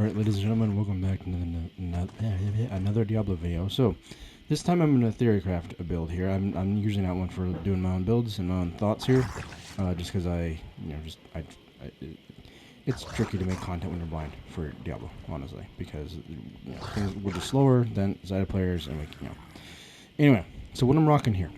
Alright, ladies and gentlemen, welcome back to another Diablo video. So, this time I'm going to theorycraft a build here. I'm usually not one for doing my own builds and my own thoughts here, just because it's tricky to make content when you're blind for Diablo, honestly, because things will be slower than Zeta players and Anyway, so what I'm rocking here,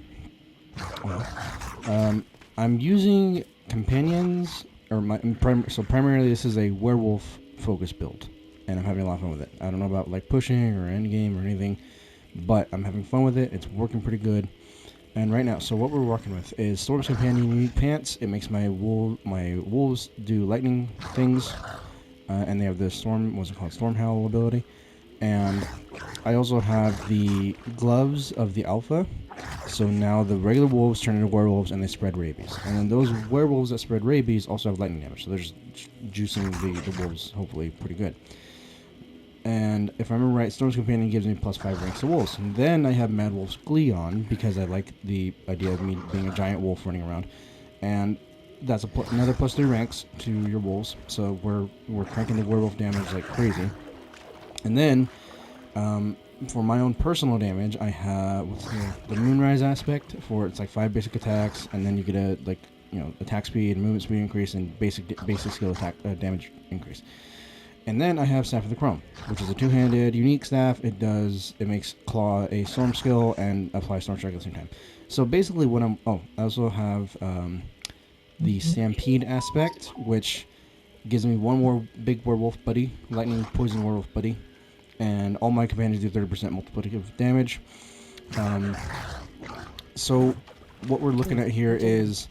I'm using companions, so primarily this is a werewolf focus build, and I'm having a lot of fun with it. I don't know about like pushing or endgame or anything, but I'm having fun with it. It's working pretty good. And right now, so what we're working with is Storm's Companion unique pants. It makes my wolves do lightning things, and they have the Storm Howl ability. And I also have the gloves of the alpha. So now the regular wolves turn into werewolves and they spread rabies. And then those werewolves that spread rabies also have lightning damage. So they're just juicing the wolves, hopefully, pretty good. And if I remember right, Storm's Companion gives me +5 ranks to wolves. And then I have Mad Wolf's Glee on because I like the idea of me being a giant wolf running around. And that's another +3 ranks to your wolves. So we're cranking the werewolf damage like crazy. And then, for my own personal damage, I have the Moonrise aspect. It's like 5 basic attacks, and then you get a attack speed, movement speed increase, and basic skill attack damage increase. And then I have Staff of the Chrome, which is a 2-handed unique staff. It makes Claw a storm skill and apply Storm Strike at the same time. So basically, I also have the Stampede aspect, which gives me one more big werewolf buddy, lightning poison werewolf buddy, and all my companions do 30% multiplicative damage. So what we're looking at here is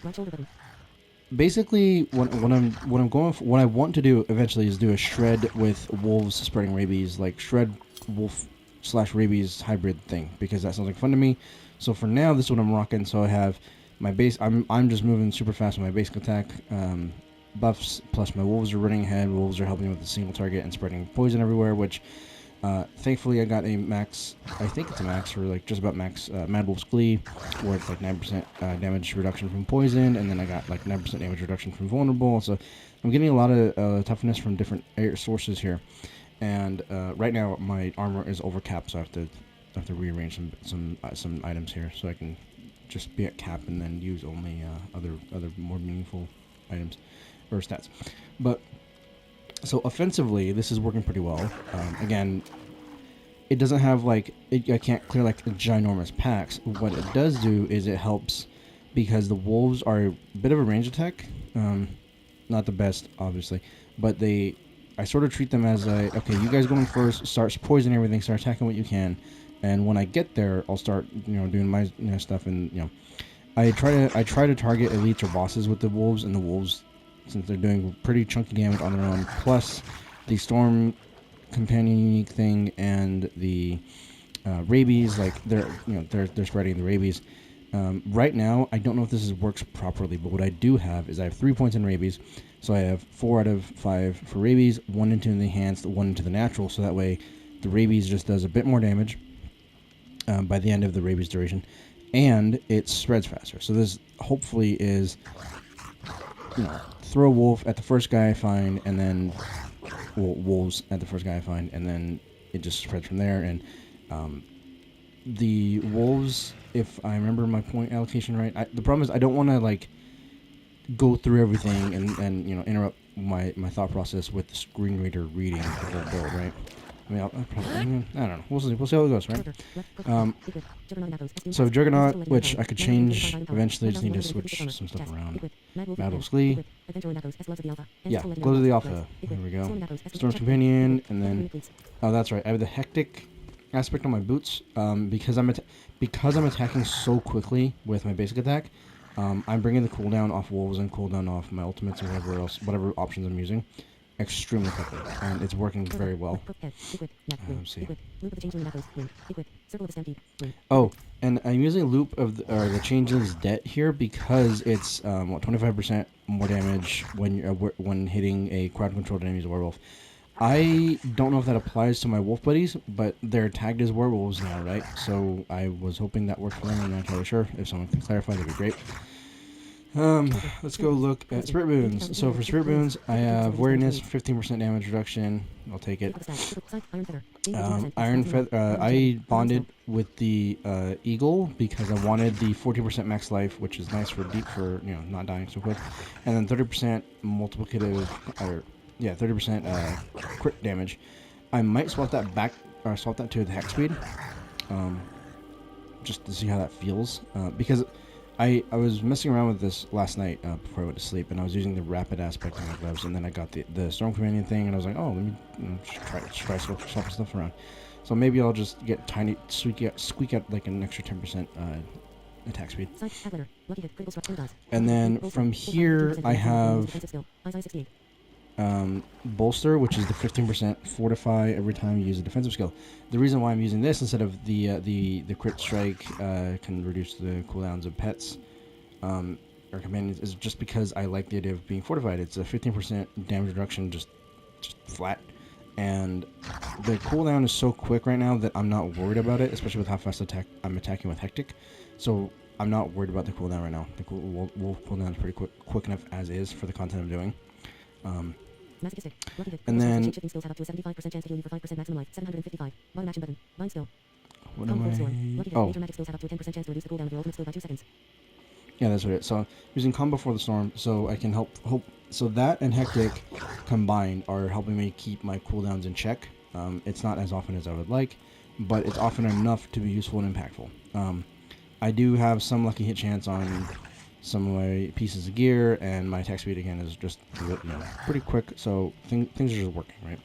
basically what I want to do eventually is do a shred with wolves spreading rabies, like shred wolf / rabies hybrid thing, because that sounds like fun to me. So for now, this is what I'm rocking. So I have my base. I'm just moving super fast with my basic attack buffs, plus my wolves are running ahead. Wolves are helping with a single target and spreading poison everywhere, which thankfully I got a max, I think it's a max, or like just about max Mad Wolf's Glee, where it's like 9% damage reduction from poison, and then I got like 9% damage reduction from vulnerable. So I'm getting a lot of toughness from different sources here. And right now my armor is overcapped, so I have to rearrange some items here so I can just be at cap and then use only other more meaningful items or stats. But so offensively, this is working pretty well. Again, it doesn't have I can't clear like ginormous packs. What it does do is it helps because the wolves are a bit of a range attack. Not the best, obviously, but I sort of treat them as okay, you guys going first, start poisoning everything, start attacking what you can, and when I get there, I'll start doing my stuff, and I try to target elites or bosses with the wolves, and the wolves, since they're doing pretty chunky damage on their own, plus the Storm Companion unique thing and the rabies, like they're spreading the rabies. Right now, I don't know if this works properly, but what I do have is I have 3 points in rabies, so I have 4 out of 5 for rabies, 1 into the enhanced, 1 into the natural, so that way the rabies just does a bit more damage by the end of the rabies duration, and it spreads faster. So this hopefully is, throw a wolf at the first guy I find, and then wolves at the first guy I find, and then it just spreads from there. And the wolves, if I remember my point allocation right, the problem is I don't want to go through everything and interrupt my thought process with the screen reader reading the whole build, right? I mean, I don't know. We'll see how it goes, right? So Juggernaut, which I could change eventually. I just need to switch some stuff around. Mad Wolf's Glee. Yeah, Glows of the Alpha. Here we go. Storm's Companion, and then that's right. I have the Hectic aspect on my boots because I'm attacking so quickly with my basic attack. I'm bringing the cooldown off wolves and cooldown off my ultimates and whatever options I'm using extremely quickly, and it's working very well. Let's see. Oh, and I'm using Loop of the Changeling's Debt here because it's 25% more damage when hitting a crowd-controlled enemy's werewolf. I don't know if that applies to my wolf buddies, but they're tagged as werewolves now, right? So I was hoping that worked for them. I'm not entirely sure. If someone can clarify, that'd be great. Let's go look at Spirit Boons. So for Spirit Boons, I have Wariness, 15% damage reduction. I'll take it. Iron Feather. I bonded with the Eagle because I wanted the 14% max life, which is nice for deep for not dying so quick, and then 30% multiplicative, or 30% crit damage. I might swap that back, or swap that to the hex speed, just to see how that feels, because I was messing around with this last night before I went to sleep, and I was using the rapid aspect of my gloves, and then I got the Storm Companion thing, and I was like, oh, let me try swapping stuff around. So maybe I'll just get squeak out like an extra 10% attack speed. And then from here, I have Bolster, which is the 15% fortify every time you use a defensive skill. The reason why I'm using this instead of the crit strike can reduce the cooldowns of pets or companions is just because I like the idea of being fortified. It's a 15% damage reduction, just flat, and the cooldown is so quick right now that I'm not worried about it, especially with how fast I'm attacking with Hectic. So I'm not worried about the cooldown right now. The wolf cooldown is pretty quick enough as is for the content I'm doing. And then what am I? Oh, yeah, that's what it is. So I'm using Calm Before the Storm, so I can help. So that and Hectic combined are helping me keep my cooldowns in check. It's not as often as I would like, but it's often enough to be useful and impactful. I do have some lucky hit chance on some of my pieces of gear, and my attack speed again is just pretty quick, so things are just working, right?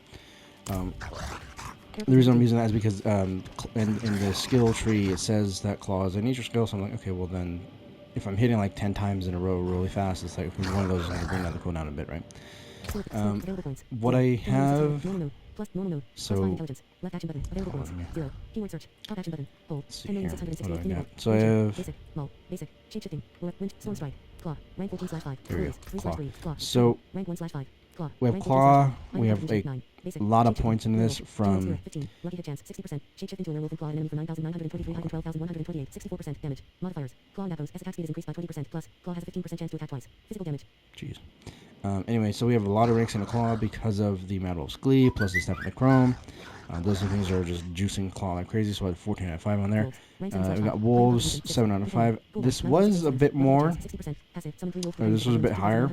The reason I'm using that is because in the skill tree it says that claw is a nature skill, so I'm like, okay, well then if I'm hitting like 10 times in a row really fast, it's like one of those is going to bring down the cooldown a bit, right? What I have, so let's see here. What do I got? So I have, there we go, claw. So we have claw, we have a lot of points in this from jeez. Anyway, so we have a lot of ranks in the claw because of the Mad Wolf's Glee, plus the Step in the Chrome. Those are things that are just juicing claw like crazy, so I had 14 out of 5 on there. We got Wolves, 7 out of 5. This was a bit more, or this was a bit higher.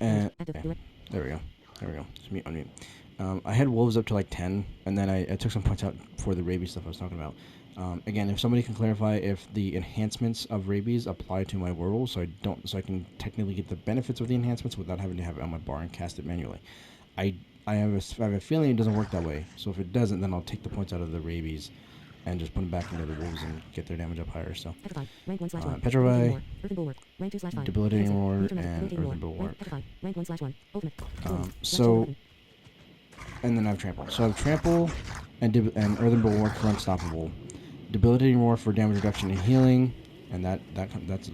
And, there we go. Just mute, unmute. I had Wolves up to like 10, and then I took some points out for the rabies stuff I was talking about. Again, if somebody can clarify if the enhancements of rabies apply to my werewolf, so I can technically get the benefits of the enhancements without having to have it on my bar and cast it manually. I have a feeling it doesn't work that way. So if it doesn't, then I'll take the points out of the rabies and just put them back into the wolves and get their damage up higher. So Petrify, Debilitating Roar, and Earthen Bulwark. So, and then I have Trample. So I have Trample and Earthen Bulwark for Unstoppable. Debilitating Roar for damage reduction and healing, and that comes to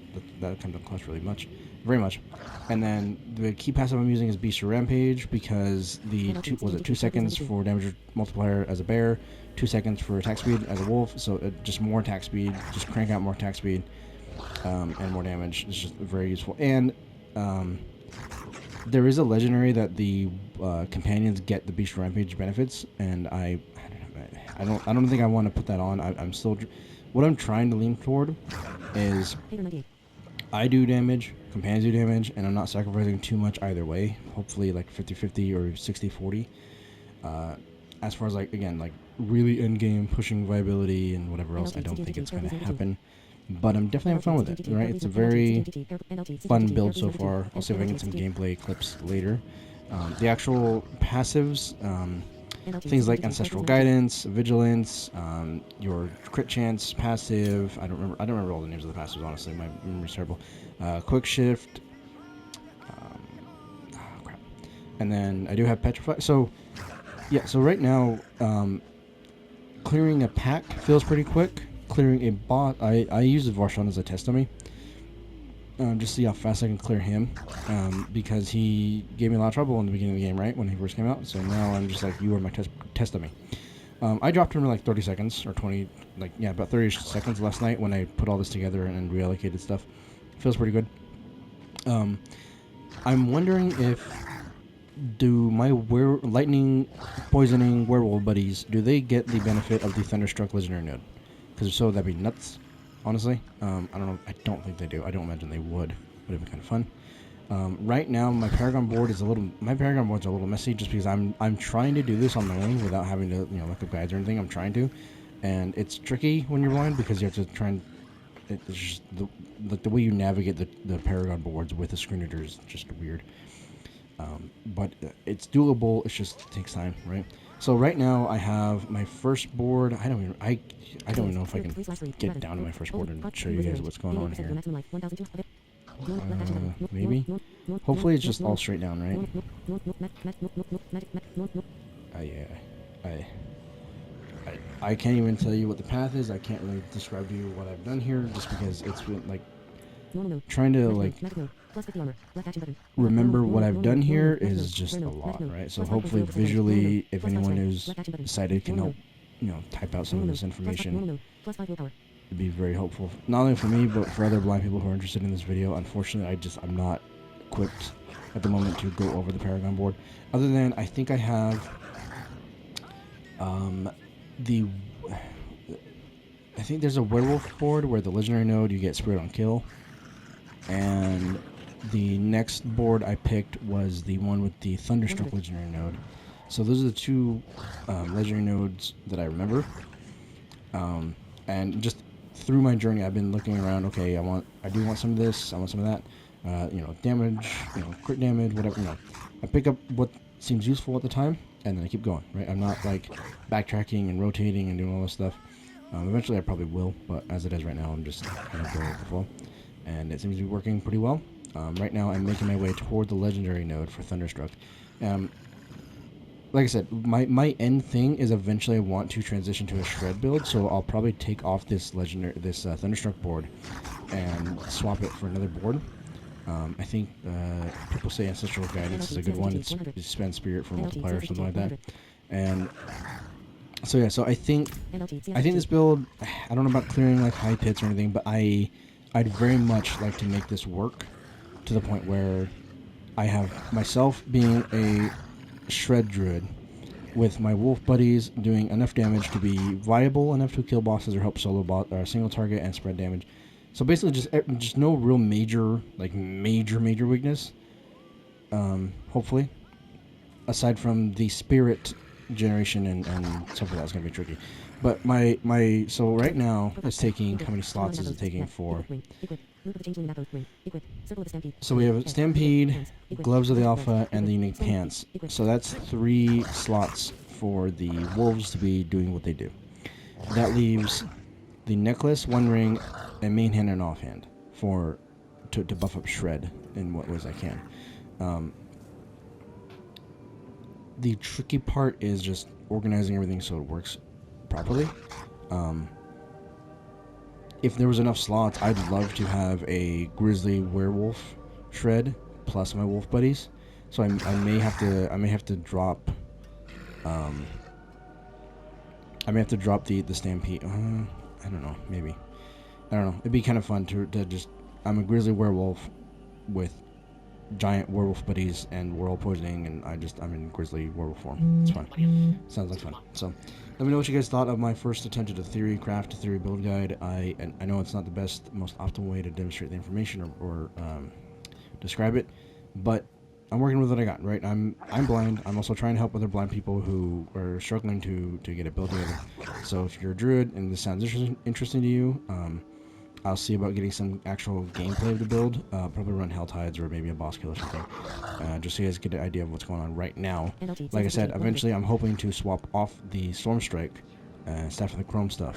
cost very much. And then the key passive I'm using is Beast Rampage because the 2 seconds for damage multiplier as a bear, 2 seconds for attack speed as a wolf. So just more attack speed, just crank out more attack speed, and more damage. It's just very useful. And there is a legendary that the companions get the Beast Rampage benefits, and I don't think I want to put that on. I'm still, what I'm trying to lean toward is I do damage, companions do damage, and I'm not sacrificing too much either way. Hopefully like 50-50 or 60-40. As far as like really end game pushing viability and whatever else, I don't think it's going to happen. But I'm definitely having fun with it, right? It's a very fun build so far. I'll see if I can get some gameplay clips later. The actual passives, things like Ancestral Guidance, Vigilance, your crit chance passive. I don't remember all the names of the passives, honestly. My memory's terrible. Quick Shift. Crap. And then I do have Petrify. So, yeah, so right now, clearing a pack feels pretty quick. Clearing a bot, I use the Varshan as a test dummy. Just to see how fast I can clear him, because he gave me a lot of trouble in the beginning of the game, right, when he first came out. So now I'm just like, you are my test dummy. I dropped him in like 30 seconds, or 20, about 30 seconds last night when I put all this together and reallocated stuff. Feels pretty good. I'm wondering if do my lightning poisoning werewolf buddies, do they get the benefit of the Thunderstruck legendary node? Because if so, that'd be nuts. Honestly, I don't know. I don't think they do. I don't imagine they would. But it'd be kind of fun. Right now, my Paragon board is a little. My Paragon board's a little messy, just because I'm trying to do this on my own without having to look up guides or anything. I'm trying to, and it's tricky when you're blind because you have to try and. It's just the way you navigate the Paragon boards with the screen reader is just weird. But it's doable. It just takes time, right? So right now I have my first board. I don't even know if I can get down to my first board and show you guys what's going on here. Maybe. Hopefully it's just all straight down, right? I can't even tell you what the path is. I can't really describe to you what I've done here, just because it's been like trying to like remember what I've done here is just a lot, right? So hopefully visually, if anyone who's decided can help, type out some of this information, it'd be very helpful. Not only for me, but for other blind people who are interested in this video. Unfortunately, I'm not equipped at the moment to go over the Paragon board. Other than I think I have I think there's a werewolf board where the legendary node you get Spirit on Kill, and the next board I picked was the one with the Thunderstruck legendary node. So those are the two legendary nodes that I remember. And just through my journey, I've been looking around. Okay, I do want some of this. I want some of that. Damage, crit damage, whatever. I pick up what seems useful at the time, and then I keep going. Right? I'm not like backtracking and rotating and doing all this stuff. Eventually, I probably will, but as it is right now, I'm just kind of going with the flow, and it seems to be working pretty well. Right now, I'm making my way toward the legendary node for Thunderstruck. Like I said, my end thing is eventually I want to transition to a shred build, so I'll probably take off this Thunderstruck board and swap it for another board. I think people say Ancestral Guidance is a good one. It's spend spirit for multiplier or something like that. And so yeah, so I think this build, I don't know about clearing like high pits or anything, but I'd very much like to make this work to the point where I have myself being a shred druid with my wolf buddies doing enough damage to be viable enough to kill bosses or help solo bot or single target and spread damage. So basically just no real major weakness, hopefully, aside from the spirit generation and stuff like that's going to be tricky. But so right now it's taking, how many slots is it taking for? So we have Stampede, Gloves of the Alpha, and the Unique Pants. So that's 3 slots for the wolves to be doing what they do. That leaves the necklace, 1 ring, a main hand and offhand to buff up shred in what ways I can. The tricky part is just organizing everything so it works properly. If there was enough slots, I'd love to have a grizzly werewolf shred plus my wolf buddies. So I may have to drop the stampede. I don't know, maybe. I don't know. It'd be kind of fun to just, I'm a grizzly werewolf with giant werewolf buddies and world poisoning, and I'm in grizzly werewolf form. It's fun. Sounds like fun. So let me know what you guys thought of my first attempt at a theory build guide. I know it's not the most optimal way to demonstrate the information or describe it, but I'm working with what I got, right? I'm blind. I'm also trying to help other blind people who are struggling to get it built together. So if you're a druid and this sounds interesting to you, I'll see about getting some actual gameplay of the build. Probably run Hell Tides or maybe a boss kill or something. Just so you guys get an idea of what's going on right now. Like I said, eventually I'm hoping to swap off the Storm Strike, Staff of the Chrome stuff,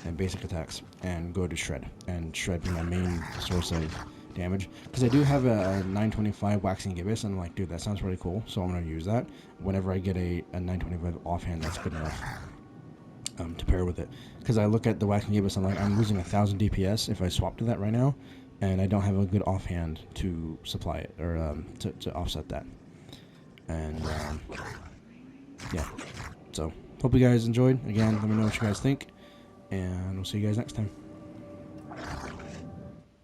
and basic attacks, and go to Shred. And Shred be my main source of damage. Because I do have a 925 Waxing Gibbous, and I'm like, dude, that sounds pretty cool. So I'm going to use that. Whenever I get a 925 offhand, that's good enough to pair with it. Because I look at the Waxing Gibbous, I'm like, I'm losing 1,000 DPS if I swap to that right now, and I don't have a good offhand to supply it, or to offset that. And yeah, so hope you guys enjoyed. Again, let me know what you guys think, and we'll see you guys next time.